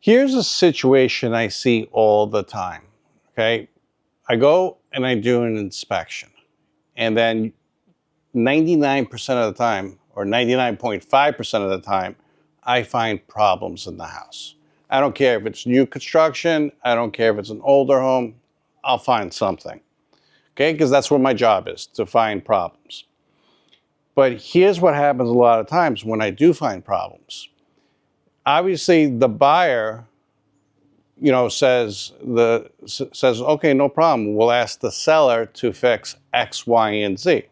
Here's a situation I see all the time, okay? I go and I do an inspection, and then 99% of the time, or 99.5% of the time, I find problems in the house. I don't care if it's new construction, I don't care if it's an older home, I'll find something, okay? Because that's what my job is, to find problems. But here's what happens a lot of times when I do find problems. Obviously, the buyer says okay, no problem. We'll ask the seller to fix X, Y, and Z.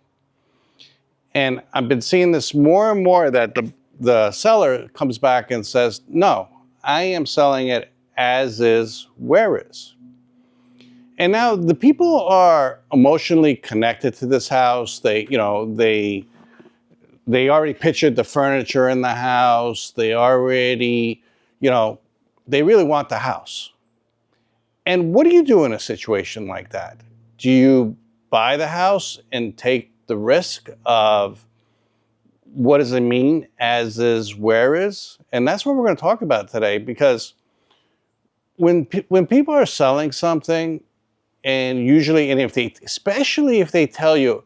And I've been seeing this more and more that the seller comes back and says, no, I am selling it as is, where is. And now the people are emotionally connected to this house. They already pictured the furniture in the house. They already, they really want the house. And what do you do in a situation like that? Do you buy the house and take the risk of what does it mean, as is, where is? And that's what we're going to talk about today, because when people are selling something, and usually, especially if they tell you,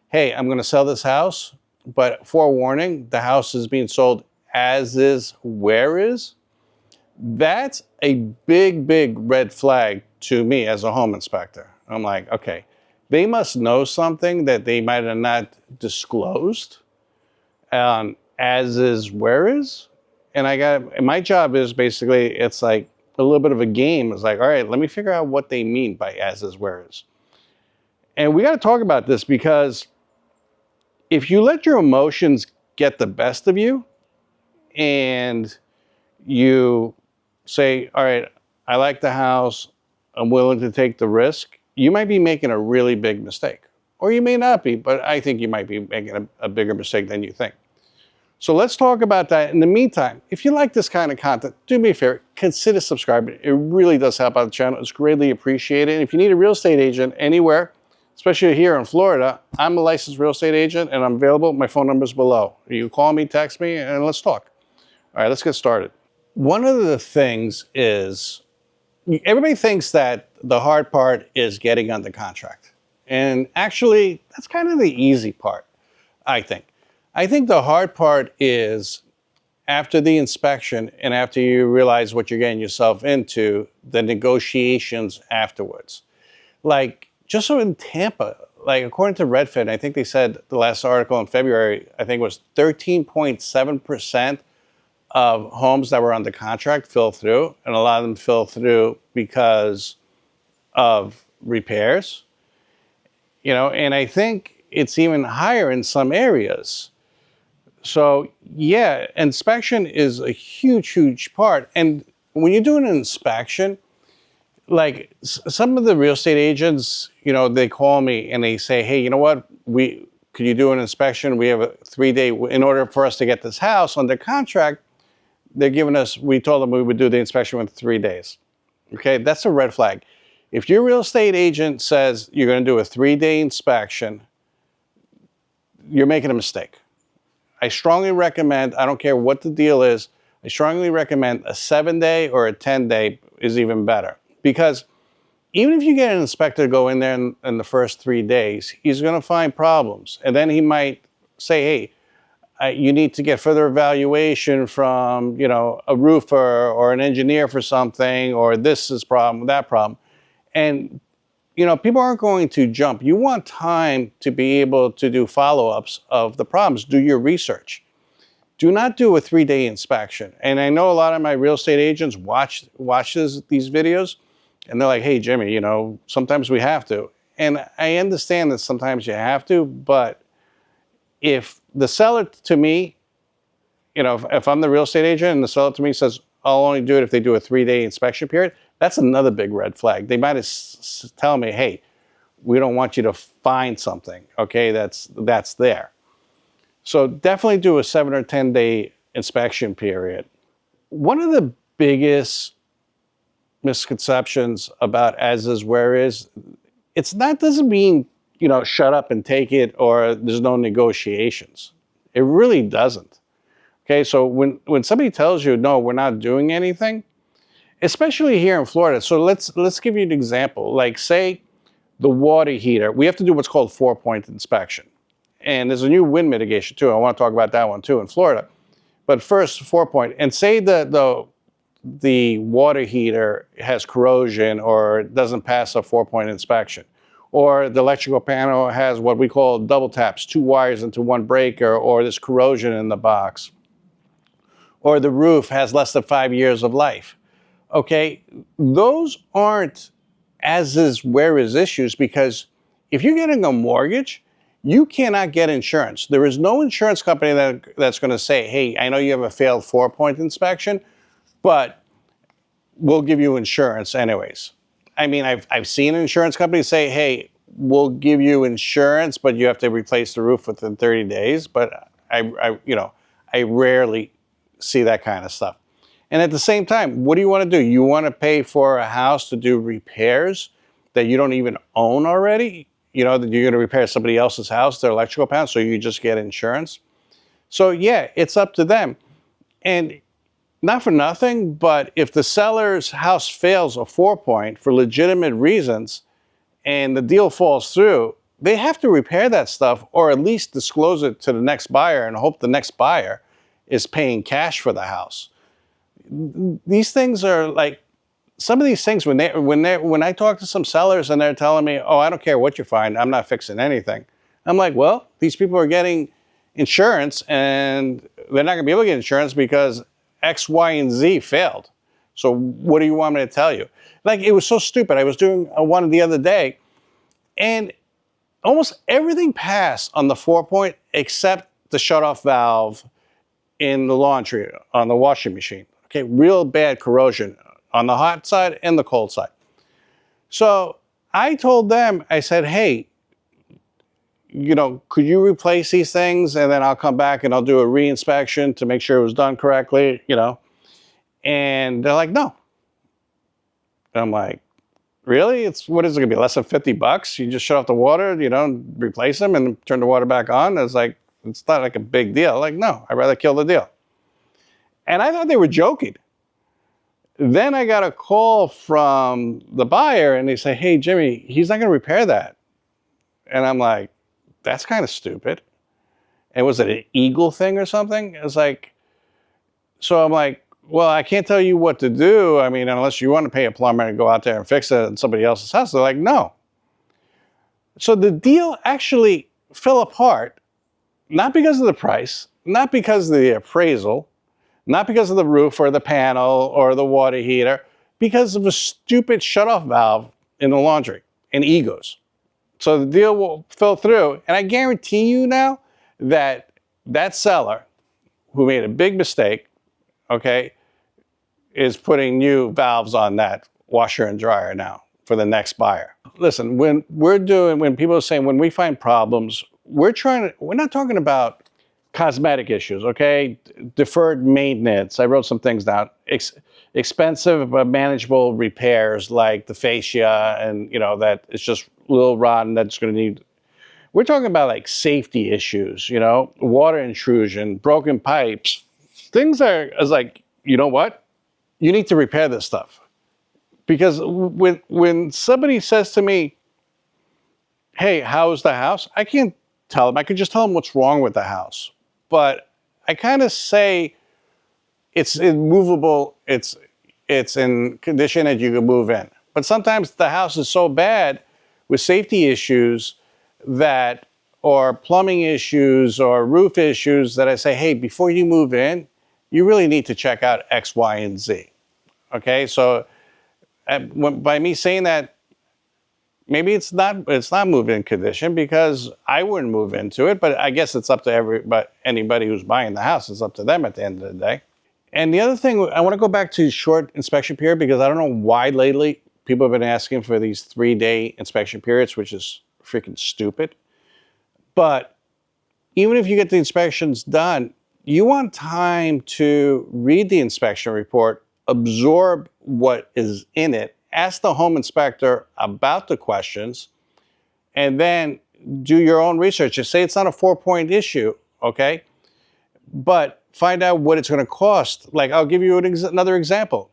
hey, I'm going to sell this house, but forewarning, the house is being sold as is, where is, that's a big, big red flag to me as a home inspector. I'm like, okay, they must know something that they might have not disclosed, as is, where is. And my job is basically, it's like a little bit of a game. It's like, all right, let me figure out what they mean by as is, where is. And we got to talk about this, because if you let your emotions get the best of you and you say, all right, I like the house, I'm willing to take the risk, you might be making a really big mistake. Or you may not be, but I think you might be making a bigger mistake than you think. So let's talk about that. In the meantime, if you like this kind of content, do me a favor, consider subscribing. It really does help out the channel. It's greatly appreciated. And if you need a real estate agent anywhere, especially here in Florida, I'm a licensed real estate agent and I'm available. My phone number is below. You call me, text me, and let's talk. All right, let's get started. One of the things is, everybody thinks that the hard part is getting under contract. And actually, that's kind of the easy part, I think. I think the hard part is after the inspection and after you realize what you're getting yourself into, the negotiations afterwards. Like, just so in Tampa, like according to Redfin, I think they said the last article in February, I think it was 13.7% of homes that were under contract fell through, and a lot of them fell through because of repairs. And I think it's even higher in some areas. So yeah, inspection is a huge, huge part. And when you're doing an inspection, like some of the real estate agents, they call me and they say, hey, you know what, could you do an inspection? We have a 3-day, in order for us to get this house under contract, we told them we would do the inspection within 3 days. Okay, that's a red flag. If your real estate agent says you're going to do a 3-day inspection, you're making a mistake. I strongly recommend, I don't care what the deal is, I strongly recommend a 7-day or a 10-day is even better. Because even if you get an inspector to go in there in the first 3 days, he's going to find problems. And then he might say, hey, you need to get further evaluation from, a roofer or an engineer for something, or this is problem, that problem. And people aren't going to jump. You want time to be able to do follow-ups of the problems. Do your research. Do not do a 3-day inspection. And I know a lot of my real estate agents watch these videos, and they're like, hey, Jimmy, sometimes we have to. And I understand that sometimes you have to, but if the seller to me, if I'm the real estate agent and the seller to me says, I'll only do it if they do a 3-day inspection period, that's another big red flag. They might tell me, hey, we don't want you to find something, okay, that's there. So definitely do a 7 or 10-day inspection period. One of the biggest misconceptions about as is, where is, doesn't mean, shut up and take it or there's no negotiations. It really doesn't. Okay, so when somebody tells you, no, we're not doing anything, especially here in Florida. So let's give you an example. Like say the water heater, we have to do what's called 4-point inspection. And there's a new wind mitigation too. I want to talk about that one too in Florida. But first, 4-point. And say the water heater has corrosion or doesn't pass a 4-point inspection. Or the electrical panel has what we call double taps, 2 wires into 1 breaker, or there's corrosion in the box. Or the roof has less than 5 years of life. Okay, those aren't as is where is issues, because if you're getting a mortgage, you cannot get insurance. There is no insurance company that's going to say, hey, I know you have a failed 4-point inspection, but we'll give you insurance anyways. I mean, I've seen insurance companies say, hey, we'll give you insurance, but you have to replace the roof within 30 days. But I rarely see that kind of stuff. And at the same time, what do you want to do? You want to pay for a house to do repairs that you don't even own already? You know, that you're going to repair somebody else's house, their electrical panel, so you just get insurance. So yeah, it's up to them. And not for nothing, but if the seller's house fails a 4-point for legitimate reasons and the deal falls through, they have to repair that stuff or at least disclose it to the next buyer and hope the next buyer is paying cash for the house. These things are like, some of these things, when I talk to some sellers and they're telling me, oh, I don't care what you find, I'm not fixing anything. I'm like, well, these people are getting insurance and they're not gonna be able to get insurance because X, Y, and Z failed. So what do you want me to tell you? Like, it was so stupid. I was doing one the other day and almost everything passed on the 4-point except the shutoff valve in the laundry, on the washing machine. Okay, real bad corrosion on the hot side and the cold side. So I told them, I said, hey, you know, could you replace these things? And then I'll come back and I'll do a re-inspection to make sure it was done correctly, you know? And they're like, no. And I'm like, really? What is it gonna be, less than $50? You just shut off the water, you know, replace them and turn the water back on? It's like, it's not like a big deal. Like, no, I'd rather kill the deal. And I thought they were joking. Then I got a call from the buyer and they say, hey, Jimmy, he's not gonna repair that. And I'm like, that's kind of stupid. And was it an Eagle thing or something? It's like, so I'm like, well, I can't tell you what to do. I mean, unless you want to pay a plumber and go out there and fix it in somebody else's house. They're like, no. So the deal actually fell apart, not because of the price, not because of the appraisal, not because of the roof or the panel or the water heater, because of a stupid shutoff valve in the laundry and egos. So the deal fell through. And I guarantee you now that that seller who made a big mistake, okay, is putting new valves on that washer and dryer now for the next buyer. Listen, when people are saying, when we find problems, we're not talking about cosmetic issues, okay? Deferred maintenance. I wrote some things down. Expensive but manageable repairs like the fascia and, you know, that it's just a little rotten that's going to need. We're talking about like safety issues, you know, water intrusion, broken pipes, things that is like, you know what? You need to repair this stuff. Because when somebody says to me, hey, how's the house? I can't tell them. I could just tell them what's wrong with the house. But I kind of say it's immovable, it's in condition that you can move in. But sometimes the house is so bad with safety issues that, or plumbing issues or roof issues, that I say, hey, before you move in, you really need to check out X, Y, and Z. Okay, so by me saying that, maybe it's not move-in condition because I wouldn't move into it, but I guess it's up to anybody who's buying the house. It's up to them at the end of the day. And the other thing, I want to go back to short inspection period because I don't know why lately people have been asking for these 3-day inspection periods, which is freaking stupid. But even if you get the inspections done, you want time to read the inspection report, absorb what is in it, ask the home inspector about the questions, and then do your own research. Just say it's not a 4-point issue, okay? But find out what it's going to cost. Like, I'll give you another example.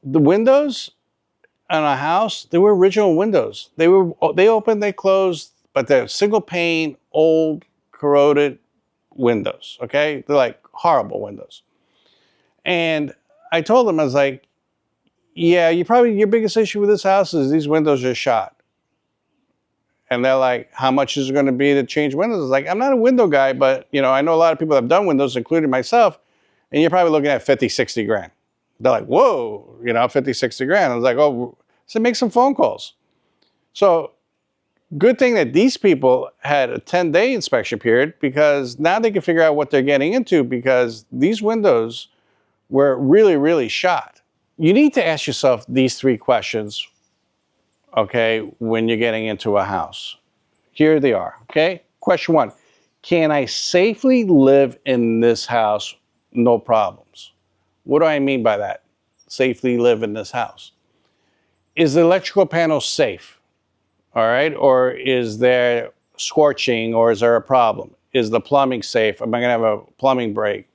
The windows on a house, they were original windows. They opened, they closed, but they're single pane, old, corroded windows. Okay, they're like horrible windows. And I told them, I was like, yeah, your biggest issue with this house is these windows are shot. And they're like, how much is it going to be to change windows? I was like, I'm not a window guy, but I know a lot of people that have done windows, including myself, and you're probably looking at 50, 60 grand. They're like, whoa, 50, 60 grand. I was like, oh, so make some phone calls. So good thing that these people had a 10-day inspection period, because now they can figure out what they're getting into, because these windows were really, really shot. You need to ask yourself these 3 questions, okay, when you're getting into a house. Here they are, okay? Question 1, can I safely live in this house, no problems? What do I mean by that? Safely live in this house. Is the electrical panel safe? All right, or is there scorching, or is there a problem? Is the plumbing safe? Am I gonna have a plumbing break?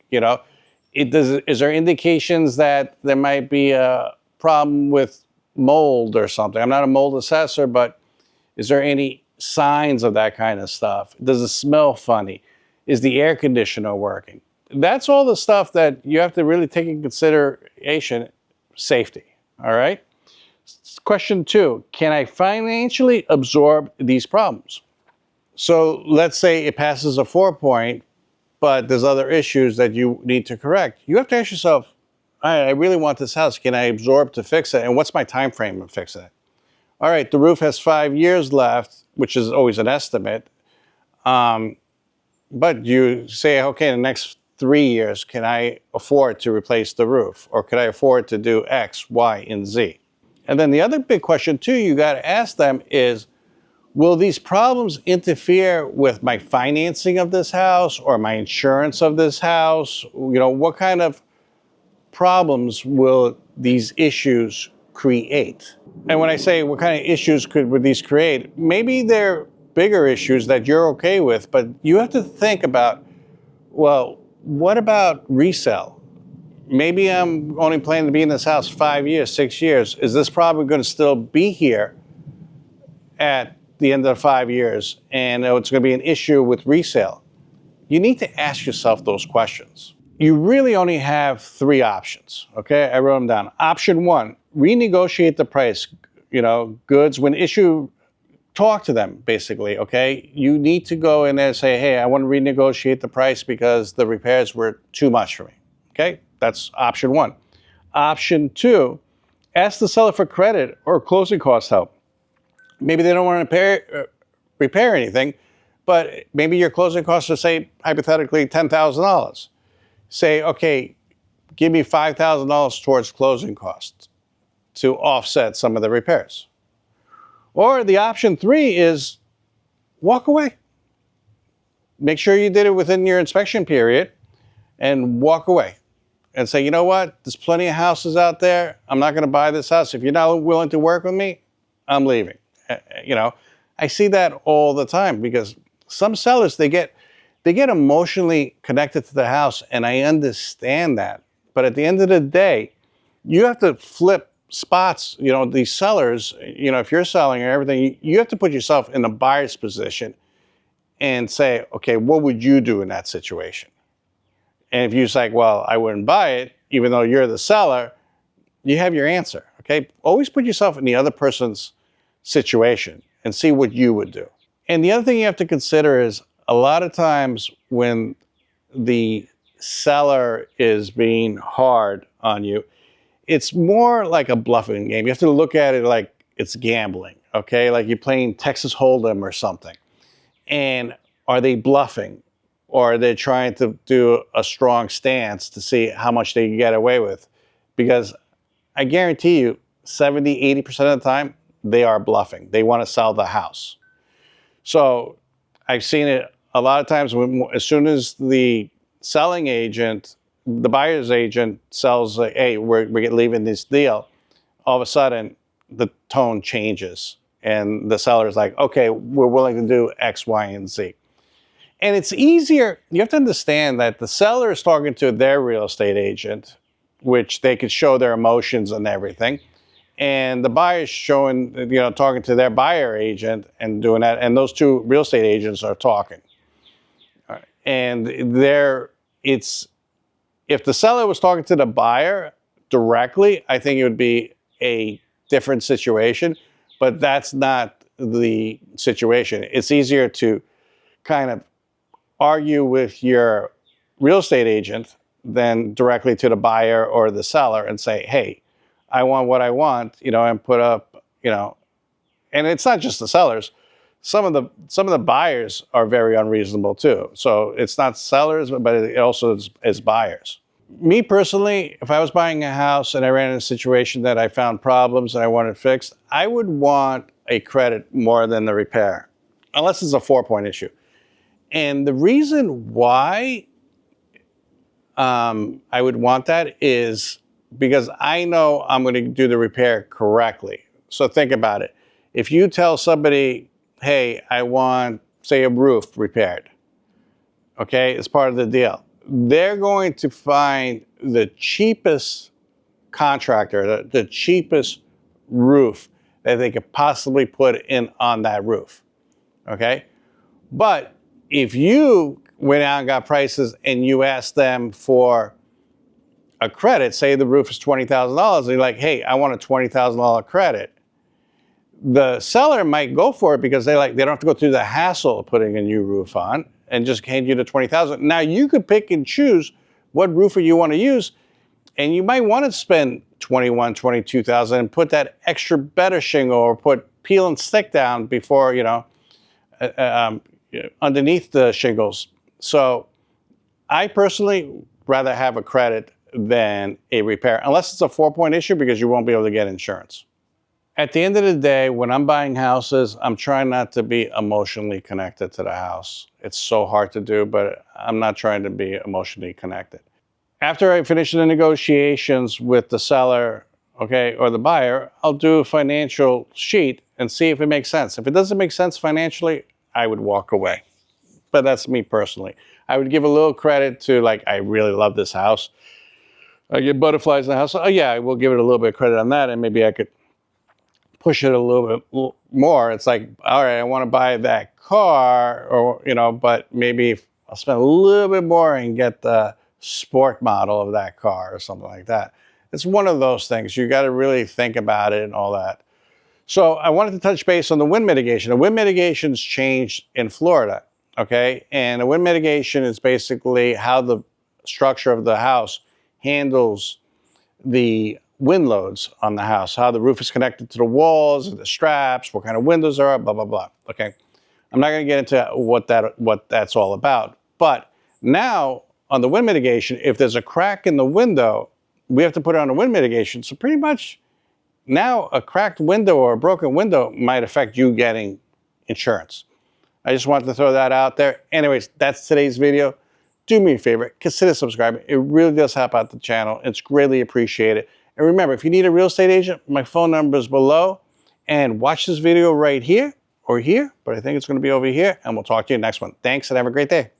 Is there indications that there might be a problem with mold or something? I'm not a mold assessor, but is there any signs of that kind of stuff? Does it smell funny? Is the air conditioner working? That's all the stuff that you have to really take in consideration. Safety, all right? Question 2, can I financially absorb these problems? So let's say it passes a 4-point, but there's other issues that you need to correct. You have to ask yourself, all right, I really want this house. Can I absorb to fix it? And what's my time frame of fixing it? All right, the roof has 5 years left, which is always an estimate. But you say, okay, in the next 3 years, can I afford to replace the roof? Or could I afford to do X, Y, and Z? And then the other big question too you got to ask them is, will these problems interfere with my financing of this house or my insurance of this house? What kind of problems will these issues create? And when I say what kind of issues would these create, maybe they're bigger issues that you're okay with, but you have to think about, well, what about resale? Maybe I'm only planning to be in this house 5 years, 6 years. Is this probably going to still be here at the end of the 5 years? And it's going to be an issue with resale. You need to ask yourself those questions. You really only have 3 options, okay? I wrote them down. Option 1, renegotiate the price. Goods, when issue, talk to them, basically, okay? You need to go in there and say, hey, I want to renegotiate the price because the repairs were too much for me, okay? That's option 1. Option 2, ask the seller for credit or closing cost help. Maybe they don't want to repair anything, but maybe your closing costs are, say, hypothetically, $10,000. Say, okay, give me $5,000 towards closing costs to offset some of the repairs. Or the option 3 is walk away. Make sure you did it within your inspection period and walk away. And say, you know what, there's plenty of houses out there. I'm not going to buy this house. If you're not willing to work with me, I'm leaving. I see that all the time, because some sellers, they get emotionally connected to the house, and I understand that. But at the end of the day, you have to flip spots. These sellers, if you're selling or everything, you have to put yourself in the buyer's position and say, okay, what would you do in that situation? And if you're like, well, I wouldn't buy it, even though you're the seller, you have your answer, okay? Always put yourself in the other person's situation and see what you would do. And the other thing you have to consider is, a lot of times when the seller is being hard on you, it's more like a bluffing game. You have to look at it like it's gambling, okay? Like you're playing Texas Hold'em or something. And are they bluffing? Or are they trying to do a strong stance to see how much they can get away with? Because I guarantee you, 70, 80% of the time, they are bluffing. They want to sell the house. So I've seen it a lot of times as soon as the selling agent, the buyer's agent sells, hey, we're leaving this deal, all of a sudden the tone changes. And the seller's like, okay, we're willing to do X, Y, and Z. And it's easier. You have to understand that the seller is talking to their real estate agent, which they could show their emotions and everything. And the buyer's showing, talking to their buyer agent and doing that. And those two real estate agents are talking. And if the seller was talking to the buyer directly, I think it would be a different situation. But that's not the situation. It's easier to kind of argue with your real estate agent than directly to the buyer or the seller and say, hey, I want what I want, and put up, and it's not just the sellers. Some of the buyers are very unreasonable too. So it's not sellers, but it also is buyers. Me personally, if I was buying a house and I ran into a situation that I found problems and I wanted fixed, I would want a credit more than the repair, unless it's a 4-point issue. And the reason why I would want that is because I know I'm going to do the repair correctly. So think about it. If you tell somebody, hey, I want, say, a roof repaired, okay, as part of the deal, they're going to find the cheapest contractor, the cheapest roof that they could possibly put in on that roof, okay? But if you went out and got prices and you asked them for a credit, say the roof is $20,000, and you're like, hey, I want a $20,000 credit. The seller might go for it because they don't have to go through the hassle of putting a new roof on and just hand you the $20,000. Now you could pick and choose what roofer you want to use, and you might want to spend $21,000, $22,000 and put that extra better shingle or put peel and stick down before, underneath the shingles. So I personally rather have a credit than a repair, unless it's a 4-point issue because you won't be able to get insurance. At the end of the day, when I'm buying houses, I'm trying not to be emotionally connected to the house. It's so hard to do, but I'm not trying to be emotionally connected. After I finish the negotiations with the seller, okay, or the buyer, I'll do a financial sheet and see if it makes sense. If it doesn't make sense financially, I would walk away. But that's me personally. I would give a little credit to, I really love this house. I get butterflies in the house. Oh yeah, I will give it a little bit of credit on that, and maybe I could push it a little bit more. It's like, all right, I want to buy that car, or but maybe I'll spend a little bit more and get the sport model of that car or something like that. It's one of those things. You got to really think about it and all that. So I wanted to touch base on the wind mitigation. The wind mitigation's changed in Florida, okay? And the wind mitigation is basically how the structure of the house handles the wind loads on the house, how the roof is connected to the walls, the straps, what kind of windows there are, blah, blah, blah, okay? I'm not gonna get into what that's all about, but now on the wind mitigation, if there's a crack in the window, we have to put it on a wind mitigation. So pretty much now a cracked window or a broken window might affect you getting insurance. I just wanted to throw that out there. Anyways, that's today's video. Do me a favor, consider subscribing. It really does help out the channel. It's greatly appreciated. And remember, if you need a real estate agent, my phone number is below. And watch this video right here or here, but I think it's going to be over here. And we'll talk to you next one. Thanks and have a great day.